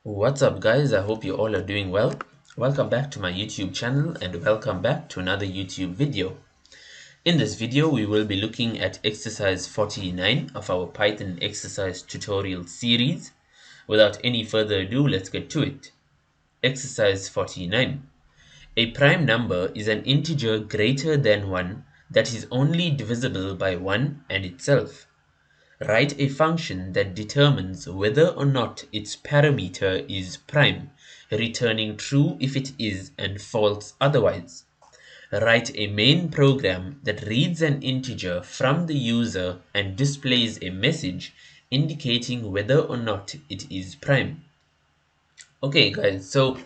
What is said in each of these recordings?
What's up, guys? I hope you all are doing well. Welcome back to my YouTube channel and welcome back to another YouTube video. In this video, we will be looking at exercise 49 of our Python exercise tutorial series. Without any further ado, let's get to it. Exercise 49. A prime number is an integer greater than 1 that is only divisible by 1 and itself. Write a function that determines whether or not its parameter is prime, returning true if it is and false otherwise. Write a main program that reads an integer from the user and displays a message indicating whether or not it is prime. Okay, guys, so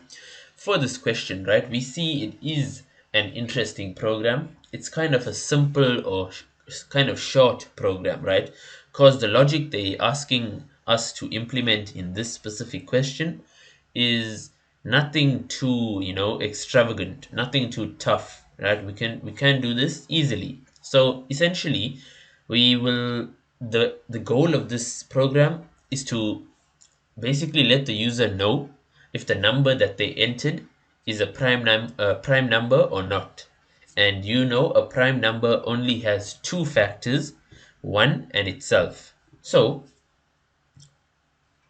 for this question, right, we see it is an interesting program. It's kind of a simple or kind of short program, right? Because the logic they asking us to implement in this specific question is nothing too, extravagant, nothing too tough, right? We can do this easily. So essentially, we will the goal of this program is to basically let the user know if the number that they entered is a prime number or not. And a prime number only has two factors, one and itself. So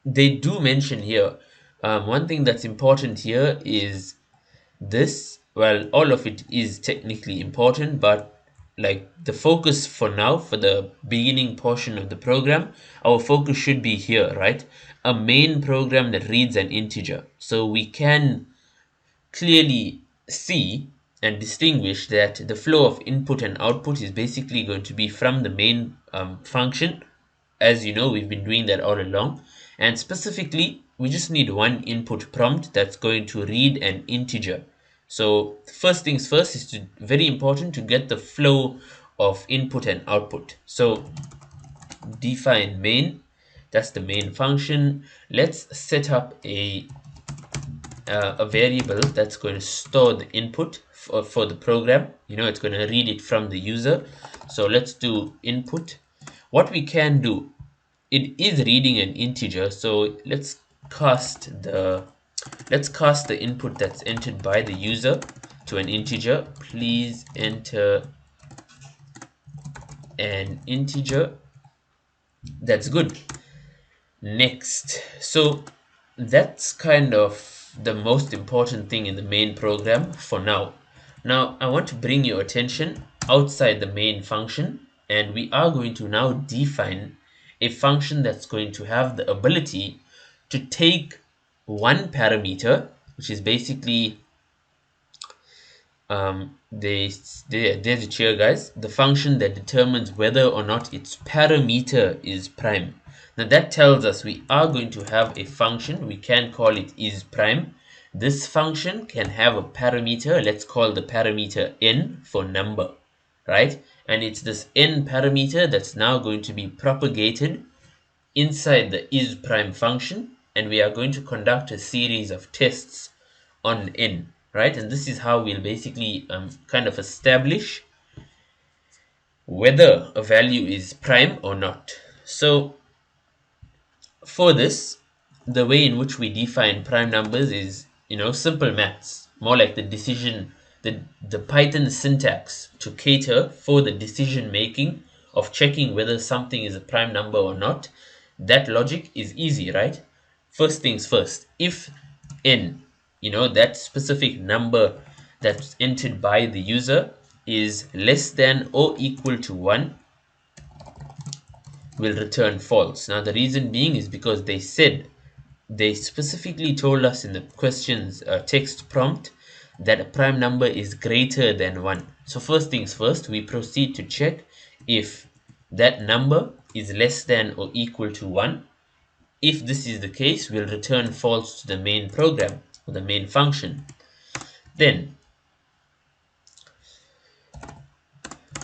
they do mention here, one thing that's important here is this. Well, all of it is technically important, but like the focus for now, for the beginning portion of the program, our focus should be here, right? A main program that reads an integer, so we can clearly see and distinguish that the flow of input and output is basically going to be from the main function. As you know, we've been doing that all along, and specifically we just need one input prompt that's going to read an integer. So first things first is to very important to get the flow of input and output. So define main, that's the main function. Let's set up a variable that's going to store the input for the program. It's going to read it from the user. So let's do input. What we can do, it is reading an integer, so let's cast the input that's entered by the user to an integer. Please enter an integer. That's good. Next. So that's kind of the most important thing in the main program for now. Now I want to bring your attention outside the main function, and we are going to now define a function that's going to have the ability to take one parameter, which is basically there's it here, guys, the function that determines whether or not its parameter is prime. Now that tells us we are going to have a function, we can call it is prime. This function can have a parameter, let's call the parameter n for number, right? And it's this n parameter that's now going to be propagated inside the is prime function, and we are going to conduct a series of tests on n, right? And this is how we'll basically kind of establish whether a value is prime or not. So for this, the way in which we define prime numbers is, simple maths, more like the Python syntax to cater for the decision making of checking whether something is a prime number or not. That logic is easy, right? First things first, if n, that specific number that's entered by the user is less than or equal to 1, will return false. Now the reason being is because they specifically told us in the question's text prompt that a prime number is greater than 1. So first things first, we proceed to check if that number is less than or equal to 1. If this is the case, we'll return false to the main program or the main function. Then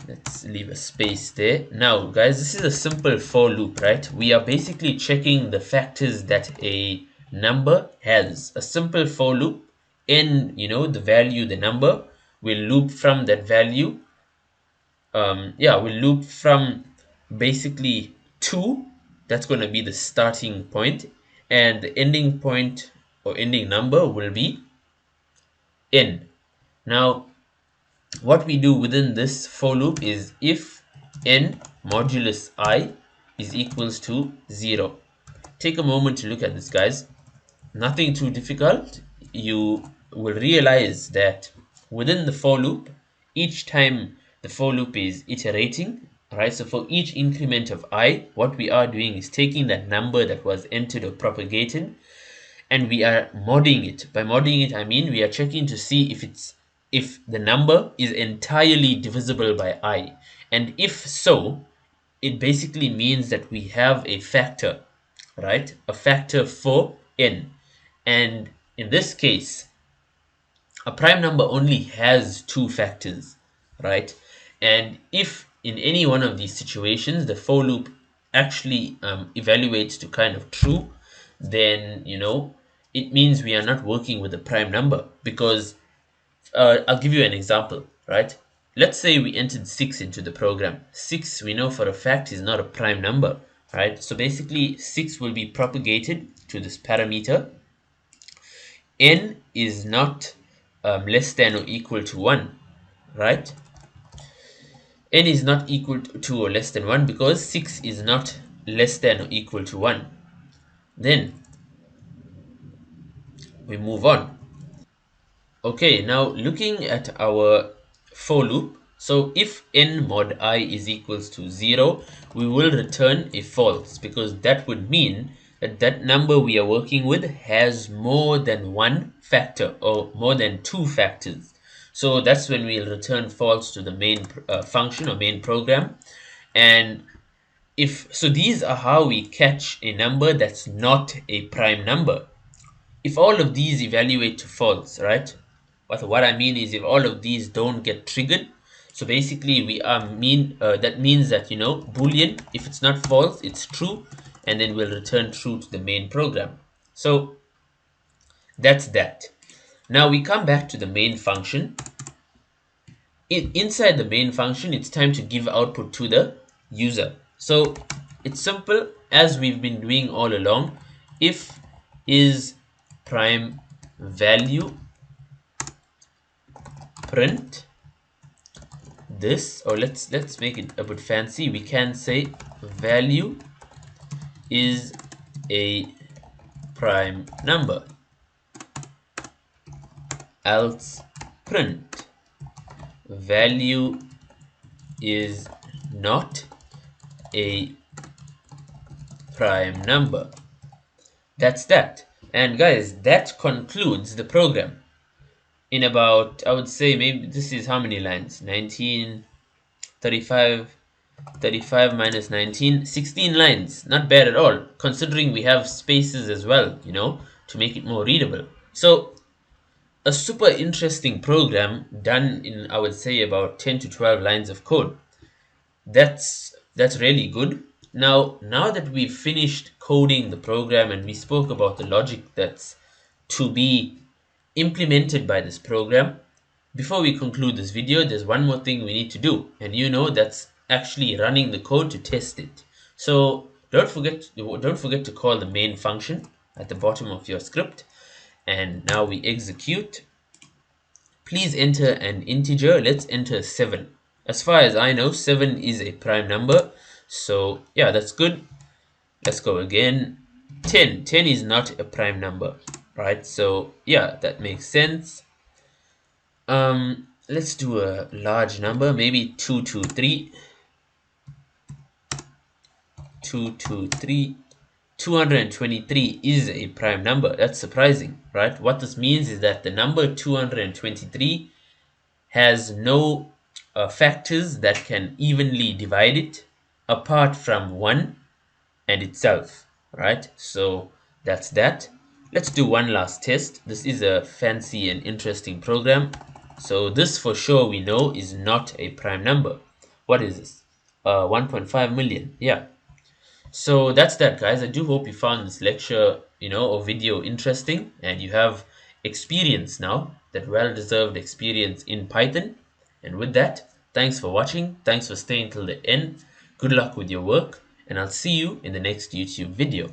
let's leave a space there. Now guys, this is a simple for loop, right? We are basically checking the factors that a number has. A simple for loop, n, the value, the number, will loop from that value. We'll loop from basically 2, that's going to be the starting point, and the ending point or ending number will be n. Now, what we do within this for loop is if n modulus I is equals to 0. Take a moment to look at this, guys. Nothing too difficult. You will realize that within the for loop, each time the for loop is iterating, right? So for each increment of I, what we are doing is taking that number that was entered or propagated, and we are modding it. By modding it, I mean we are checking to see if the number is entirely divisible by I. And if so, it basically means that we have a factor, right? A factor for n. And in this case, a prime number only has two factors, right? And if in any one of these situations the for loop actually evaluates to kind of true, then it means we are not working with a prime number. Because I'll give you an example, right? Let's say we entered 6 into the program. 6, we know for a fact, is not a prime number, right? So basically 6 will be propagated to this parameter. N is not less than or equal to 1, right? N is not equal to or less than 1 because 6 is not less than or equal to 1. Then we move on. Okay, now looking at our for loop, so if n mod I is equals to 0, we will return a false, because that would mean that that number we are working with has more than one factor or more than two factors. So that's when we'll return false to the main function or main program. And if so, these are how we catch a number that's not a prime number. If all of these evaluate to false, right? What I mean is if all of these don't get triggered, so basically we are that means that boolean, if it's not false, it's true, and then we'll return true to the main program. So that's that. Now we come back to the main function. Inside the main function, it's time to give output to the user. So it's simple, as we've been doing all along. If is prime value, print this, or let's make it a bit fancy. We can say value is a prime number, else print value is not a prime number. That's that. And guys, that concludes the program in about, I would say, maybe this is how many lines? 19, 35 minus 19, 16 lines. Not bad at all, considering we have spaces as well, to make it more readable. So a super interesting program done in, I would say, about 10 to 12 lines of code. That's really good. Now that we've finished coding the program and we spoke about the logic that's to be implemented by this program, before we conclude this video, there's one more thing we need to do, and that's actually running the code to test it. So don't forget to call the main function at the bottom of your script. And now we execute. Please enter an integer. Let's enter 7. As far as I know, 7 is a prime number. So yeah, that's good. Let's go again. 10 is not a prime number, right? So yeah, that makes sense. Let's do a large number, maybe 223. 223 is a prime number. That's surprising, right? What this means is that the number 223 has no factors that can evenly divide it apart from 1 and itself, right? So that's that. Let's do one last test. This is a fancy and interesting program. So this for sure we know is not a prime number. What is this? 1.5 million. Yeah. So that's that, guys. I do hope you found this lecture, or video interesting, and you have experience now, that well-deserved experience in Python. And with that, thanks for watching. Thanks for staying till the end. Good luck with your work, and I'll see you in the next YouTube video.